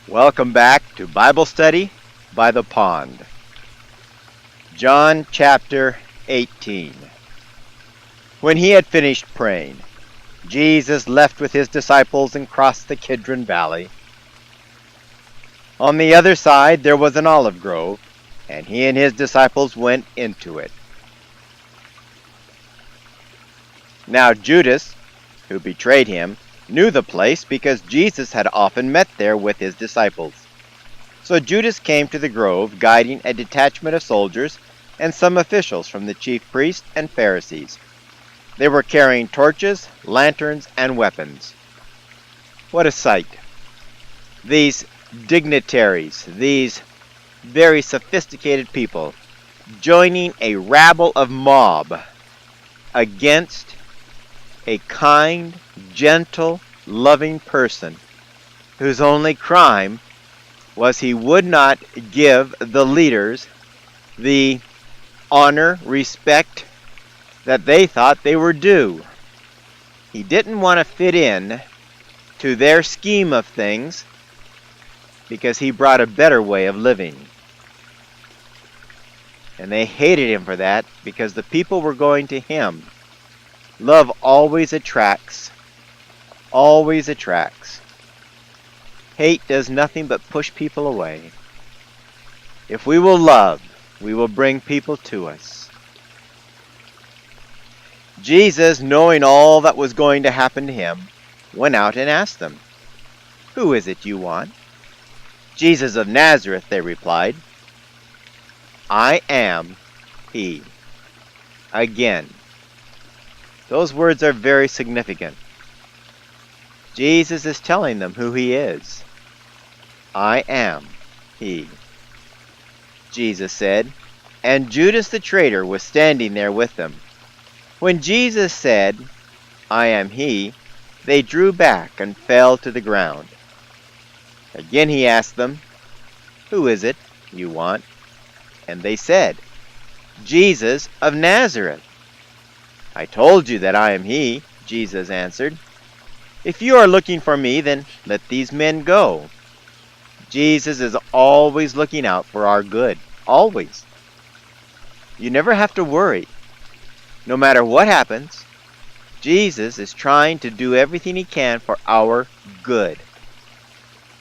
Welcome back to Bible Study by the Pond. John chapter 18. When he had finished praying, Jesus left with his disciples and crossed the Kidron Valley. On the other side there was an olive grove, and he and his disciples went into it. Now Judas, who betrayed him, knew the place because Jesus had often met there with his disciples. So Judas came to the grove, guiding a detachment of soldiers and some officials from the chief priests and Pharisees. They were carrying torches, lanterns, and weapons. What a sight! These dignitaries, these very sophisticated people, joining a rabble of mob against a kind, gentle, loving person whose only crime was he would not give the leaders the honor, respect that they thought they were due. He didn't want to fit in to their scheme of things because he brought a better way of living. And they hated him for that because the people were going to him. Love always attracts. Always attracts. Hate does nothing but push people away. If we will love, we will bring people to us. Jesus, knowing all that was going to happen to him, went out and asked them, "Who is it you want?" "Jesus of Nazareth," they replied. "I am he." Again, those words are very significant. Jesus is telling them who he is. I am he. Jesus said, and Judas the traitor was standing there with them. When Jesus said, "I am he," they drew back and fell to the ground. Again he asked them, "Who is it you want?" And they said, "Jesus of Nazareth." "I told you that I am he," Jesus answered. "If you are looking for me, then let these men go." Jesus is always looking out for our good. Always. You never have to worry. No matter what happens, Jesus is trying to do everything he can for our good.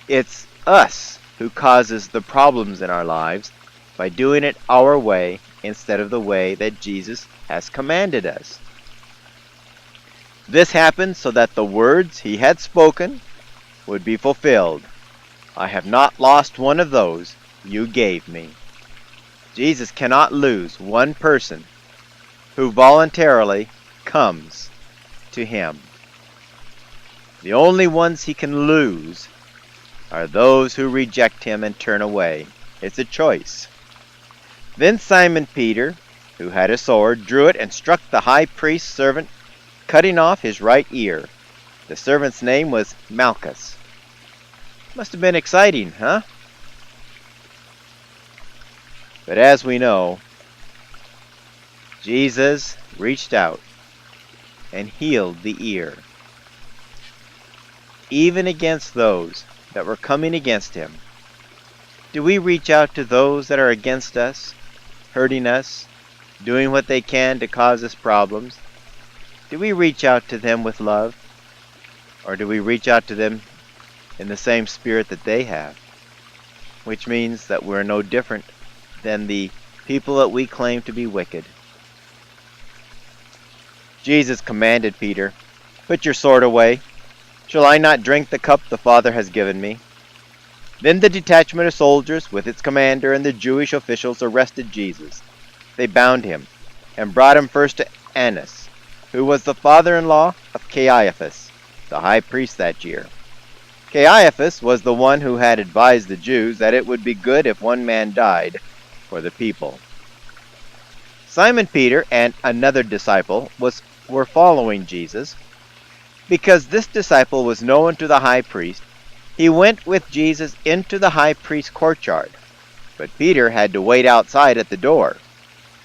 It's us who causes the problems in our lives by doing it our way instead of the way that Jesus has commanded us. This happened so that the words he had spoken would be fulfilled. "I have not lost one of those you gave me." Jesus cannot lose one person who voluntarily comes to him. The only ones he can lose are those who reject him and turn away. It's a choice. Then Simon Peter, who had a sword, drew it and struck the high priest's servant, cutting off his right ear. The servant's name was Malchus. Must have been exciting, huh? But as we know, Jesus reached out and healed the ear. Even against those that were coming against him. Do we reach out to those that are against us, hurting us, doing what they can to cause us problems? Do we reach out to them with love? Or do we reach out to them in the same spirit that they have? Which means that we're no different than the people that we claim to be wicked. Jesus commanded Peter, "Put your sword away. Shall I not drink the cup the Father has given me?" Then the detachment of soldiers with its commander and the Jewish officials arrested Jesus. They bound him and brought him first to Annas, who was the father-in-law of Caiaphas, the high priest that year. Caiaphas was the one who had advised the Jews that it would be good if one man died for the people. Simon Peter and another disciple were following Jesus. Because this disciple was known to the high priest, he went with Jesus into the high priest's courtyard, but Peter had to wait outside at the door.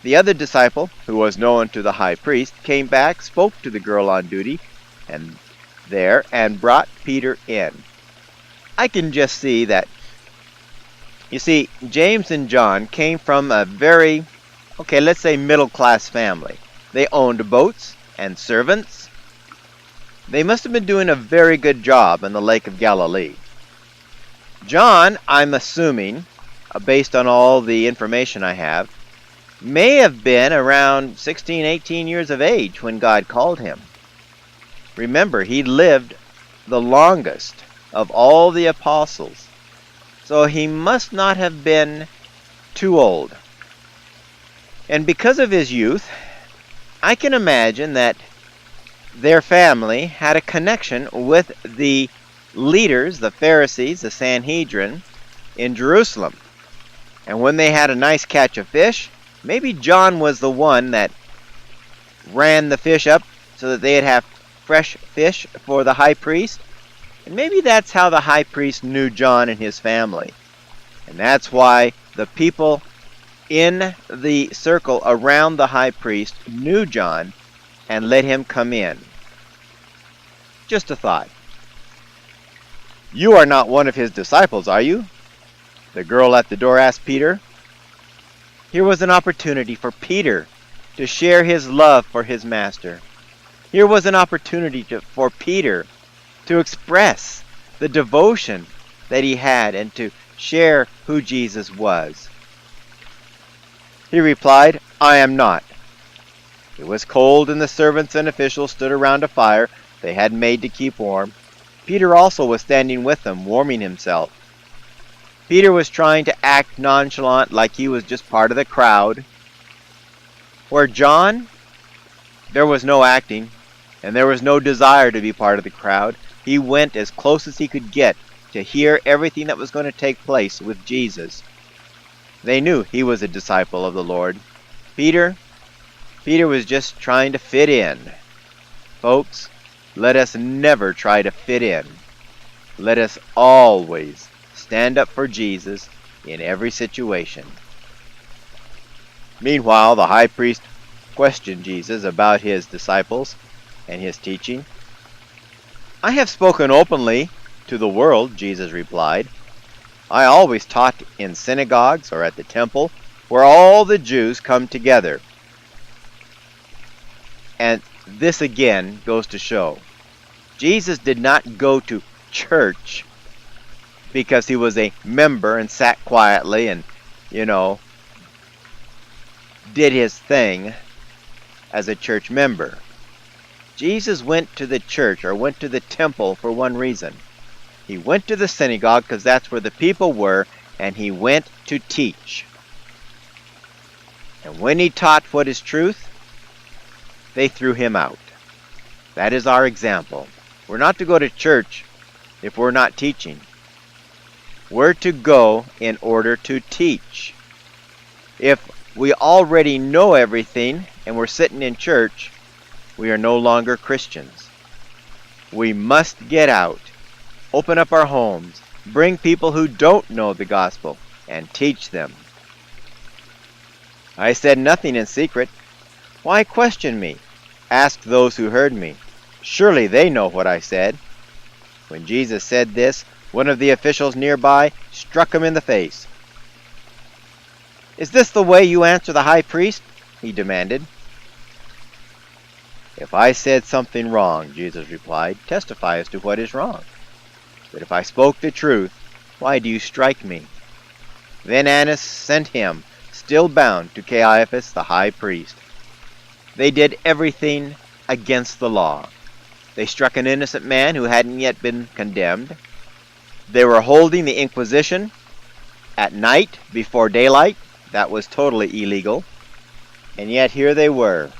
The other disciple, who was known to the high priest, came back, spoke to the girl on duty, and brought Peter in. I can just see that. You see, James and John came from a very, okay, let's say middle-class family. They owned boats and servants. They must have been doing a very good job in the Lake of Galilee. John, I'm assuming, based on all the information I have, may have been around 16, 18 years of age when God called him. Remember, he lived the longest of all the apostles, so he must not have been too old. And because of his youth, I can imagine that their family had a connection with the leaders, the Pharisees, the Sanhedrin, in Jerusalem. And when they had a nice catch of fish, maybe John was the one that ran the fish up so that they'd have fresh fish for the high priest. And maybe that's how the high priest knew John and his family. And that's why the people in the circle around the high priest knew John and let him come in. Just a thought. You are not one of his disciples, are you? The girl at the door asked Peter. Here was an opportunity for Peter to share his love for his master. Here was an opportunity for Peter to express the devotion that he had and to share who Jesus was. He replied, I am not. It was cold, and the servants and officials stood around a fire they had made to keep warm. Peter also was standing with them, warming himself. Peter was trying to act nonchalant, like he was just part of the crowd. Where John, there was no acting, and there was no desire to be part of the crowd. He went as close as he could get to hear everything that was going to take place with Jesus. They knew he was a disciple of the Lord. Peter was just trying to fit in. Folks, let us never try to fit in. Let us always stand up for Jesus in every situation. Meanwhile, the high priest questioned Jesus about his disciples and his teaching. I have spoken openly to the world, Jesus replied. I always taught in synagogues or at the temple where all the Jews come together. And this again goes to show Jesus did not go to church because he was a member and sat quietly and, did his thing as a church member. Jesus went to the church or went to the temple for one reason. He went to the synagogue because that's where the people were, and he went to teach. And when he taught what is truth, they threw him out. That is our example. We're not to go to church if we're not teaching. We're to go in order to teach. If we already know everything and we're sitting in church, we are no longer Christians. We must get out, open up our homes, bring people who don't know the gospel, and teach them. I said nothing in secret. Why question me? Ask those who heard me. Surely they know what I said. When Jesus said this, one of the officials nearby struck him in the face. Is this the way you answer the high priest? He demanded. If I said something wrong, Jesus replied, testify as to what is wrong. But if I spoke the truth, why do you strike me? Then Annas sent him, still bound, to Caiaphas the high priest. They did everything against the law. They struck an innocent man who hadn't yet been condemned. They were holding the Inquisition at night before daylight. That was totally illegal. And yet here they were,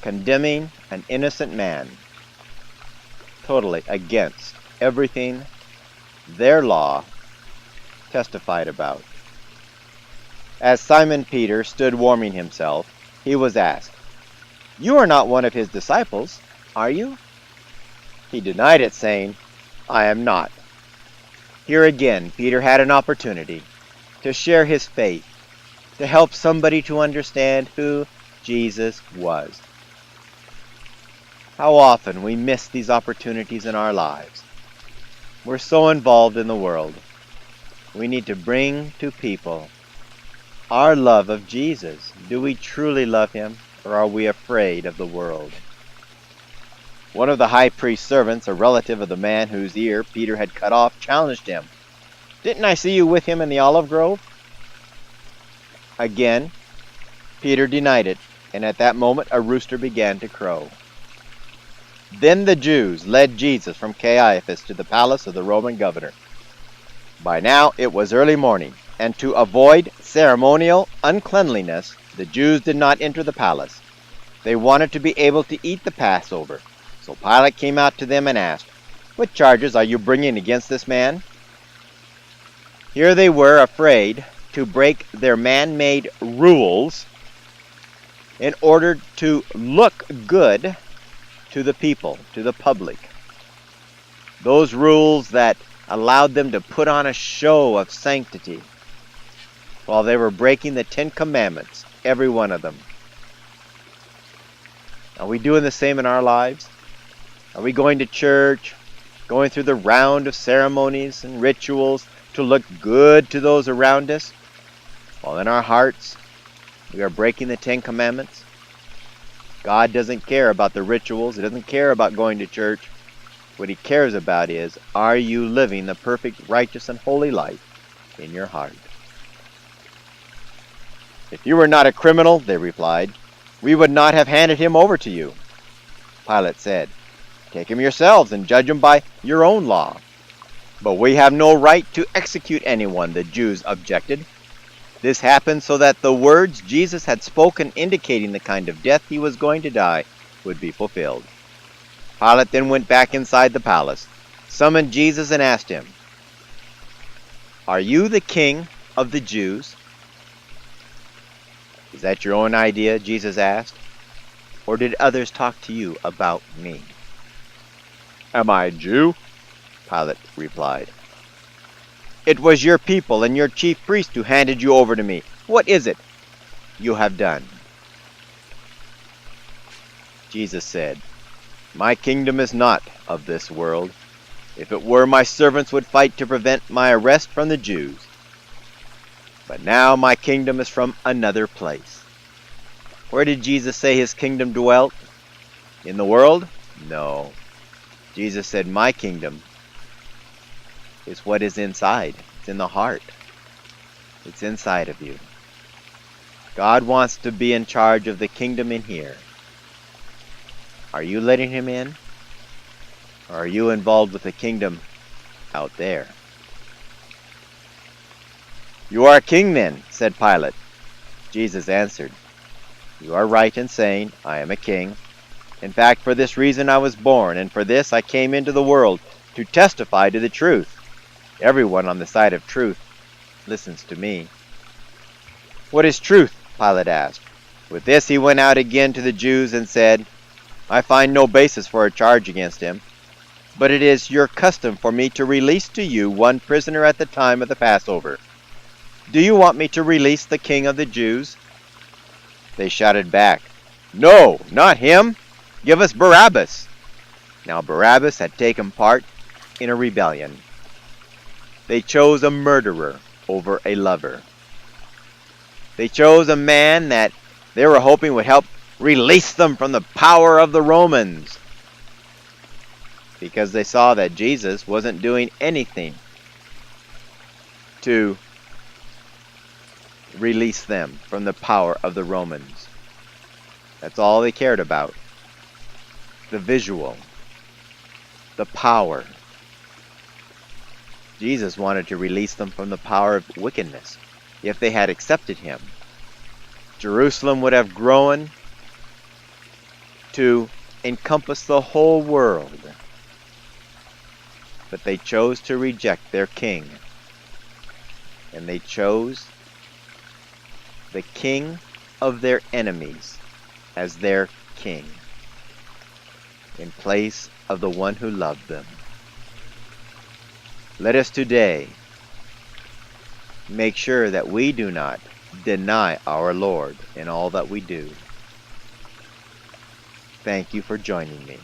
condemning an innocent man, totally against everything their law testified about. As Simon Peter stood warming himself, he was asked, You are not one of his disciples, are you? He denied it, saying, I am not. Here again, Peter had an opportunity to share his faith, to help somebody to understand who Jesus was. How often we miss these opportunities in our lives. We're so involved in the world. We need to bring to people our love of Jesus. Do we truly love him, or are we afraid of the world? One of the high priest's servants, a relative of the man whose ear Peter had cut off, challenged him. "Didn't I see you with him in the olive grove?" Again, Peter denied it, and at that moment a rooster began to crow. Then the Jews led Jesus from Caiaphas to the palace of the Roman governor. By now it was early morning, and to avoid ceremonial uncleanliness, the Jews did not enter the palace. They wanted to be able to eat the Passover. So Pilate came out to them and asked, "What charges are you bringing against this man?" Here they were afraid to break their man-made rules in order to look good to the people, to the public. Those rules that allowed them to put on a show of sanctity while they were breaking the 10 Commandments, every one of them. Are we doing the same in our lives? Are we going to church, going through the round of ceremonies and rituals to look good to those around us, while in our hearts we are breaking the 10 Commandments? God doesn't care about the rituals. He doesn't care about going to church. What he cares about is, are you living the perfect, righteous, and holy life in your heart? "If you were not a criminal," they replied, "we would not have handed him over to you." Pilate said, "Take him yourselves and judge him by your own law." "But we have no right to execute anyone," the Jews objected. This happened so that the words Jesus had spoken indicating the kind of death he was going to die would be fulfilled. Pilate then went back inside the palace, summoned Jesus, and asked him, "Are you the king of the Jews?" "Is that your own idea?" Jesus asked. "Or did others talk to you about me?" "Am I a Jew?" Pilate replied. "It was your people and your chief priest who handed you over to me. What is it you have done?" Jesus said, "My kingdom is not of this world. If it were, my servants would fight to prevent my arrest from the Jews. But now my kingdom is from another place." Where did Jesus say his kingdom dwelt? In the world? No. Jesus said, "My kingdom is what is inside. It's in the heart. It's inside of you." God wants to be in charge of the kingdom in here. Are you letting him in? Or are you involved with the kingdom out there? "You are a king then," said Pilate. Jesus answered, "You are right in saying I am a king. In fact, for this reason I was born, and for this I came into the world, to testify to the truth. Everyone on the side of truth listens to me." "What is truth?" Pilate asked. With this he went out again to the Jews and said, "I find no basis for a charge against him, but it is your custom for me to release to you one prisoner at the time of the Passover. Do you want me to release the king of the Jews?" They shouted back, "No, not him! Give us Barabbas!" Now Barabbas had taken part in a rebellion. They chose a murderer over a lover. They chose a man that they were hoping would help release them from the power of the Romans, because they saw that Jesus wasn't doing anything to release them from the power of the Romans. That's all they cared about. The visual, the power. Jesus wanted to release them from the power of wickedness. If they had accepted him, Jerusalem would have grown to encompass the whole world. But they chose to reject their king. And they chose the king of their enemies as their king, in place of the one who loved them. Let us today make sure that we do not deny our Lord in all that we do. Thank you for joining me.